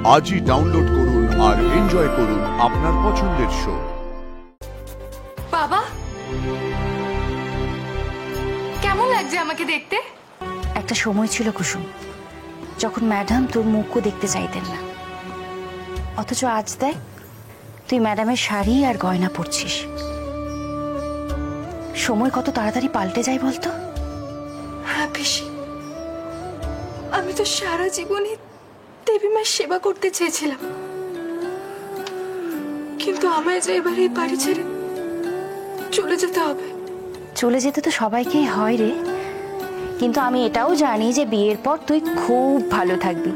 আজই ডাউনলোড করুন আর এনজয় করুন আপনার পছন্দের শো। বাবা, কেমন লাগছে আমাকে দেখতে? একটা সময় ছিল কুসুম, যখন ম্যাডাম তোর মুখও দেখতে চাইতেন না, অথচ আজ দেখ তুই ম্যাডামের শাড়ি আর গয়না পরছিস। সময় কত তাড়াতাড়ি পাল্টে যায় বলতো। হ্যাঁ পিসি, আমি তো সারা জীবনই দেবী মার সেবা করতে চেয়েছিলাম, কিন্তু আমায় যে এবার এই বাড়ি ছেড়ে চলে যেতে হবে। চলে যেতে তো সবাইকেই হয় রে, কিন্তু আমি এটাও জানি যে বিয়ের পর তুই খুব ভালো থাকবি,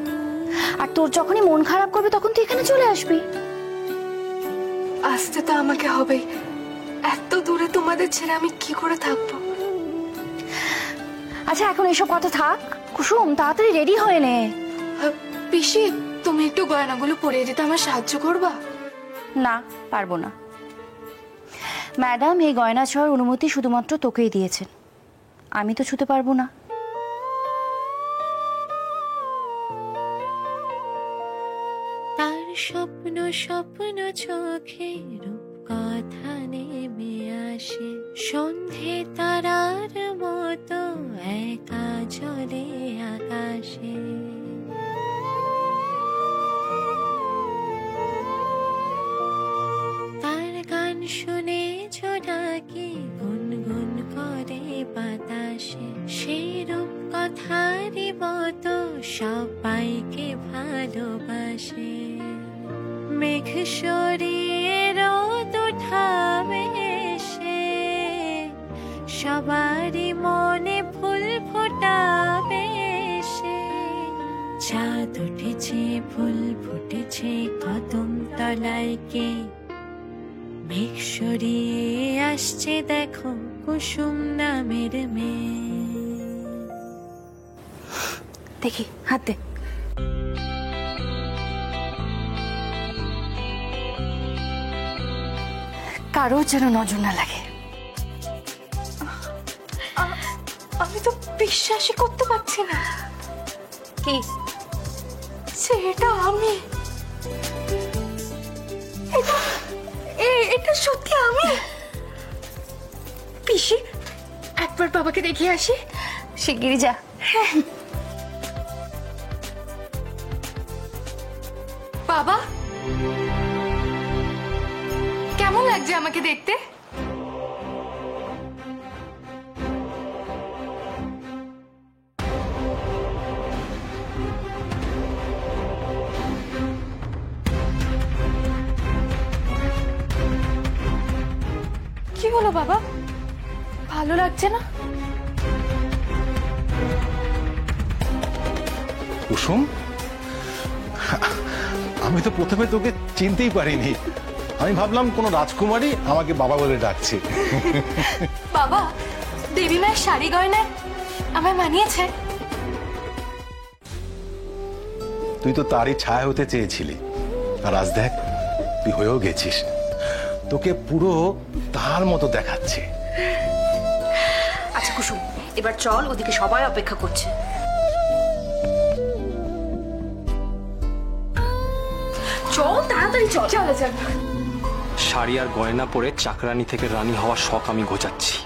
আর তোর যখনই মন খারাপ করবে তখন তুই এখানে চলে আসবি। আসতে তো আমাকে হবেই, এত দূরে তোমাদের ছেড়ে আমি কি করে থাকবো? আচ্ছা এখন এসব কথা থাক কুসুম, তাড়াতাড়ি রেডি হয়ে নে। পিসি, তুমি একটু গয়নাগুলো পরিয়ে দিতে আমার সাহায্য করবা? না, পারবো না। ম্যাডাম এই গয়না ছোঁয়ার অনুমতি শুধুমাত্র তোকেই দিয়েছেন, আমি তো ছুতে পারবো না। তার স্বপ্ন স্বপ্ন চোখে রূপ কথা নেমে আসে, সন্ধে তারার মতো একা জলে আকাশে। তার গান শুনে ঝোড়াকে গুনগুন করে বাতাসে, সেই রূপ কথারই মতো সবাইকে ভালোবাসে। মেঘ সরিয়ে রোদ উঠাবে এসে, সবারই মনে ফুল ফোটাবে সে। চাঁদ উঠেছে, ফুল ফুটেছে কদম তলায় কে, মেঘ সরিয়ে আসছে দেখো কুসুম নামের মেয়ে। দেখি হাত দে। কারো যেন নজর না লাগে। আমি তো বিশ্বাসই করতে পারছি না। কি সেটা আমি? এটা সত্যি আমি? পিসি, একবার বাবাকে দেখিয়ে আসি। শিগগিরই যা। বাবা, কেমন লাগছে আমাকে দেখতে? কি হলো বাবা, ভালো লাগছে না? কুসুম, আমি তো প্রথমে তোকে চিনতেই পারিনি। আমি ভাবলাম কোনো রাজকুমারী আমাকে বাবা বলে ডাকছে। বাবা, দেবী মায়ের শাড়ি গয়নায় আমায় মানিয়েছে। তুই তো তারই ছায়া হতে চেয়েছিলি, আর আজ দেখ তুই হয়েও গেছিস। তোকে পুরো তার মতো দেখাচ্ছে। আচ্ছা কুসুম, এবার চল, ওদিকে সবাই অপেক্ষা করছে। চল তাড়াতাড়ি চল। চলো চলো। শাড়ি আর গয়না পরে চাকরানি থেকে রানী হওয়ার শখ আমি গোছাচ্ছি।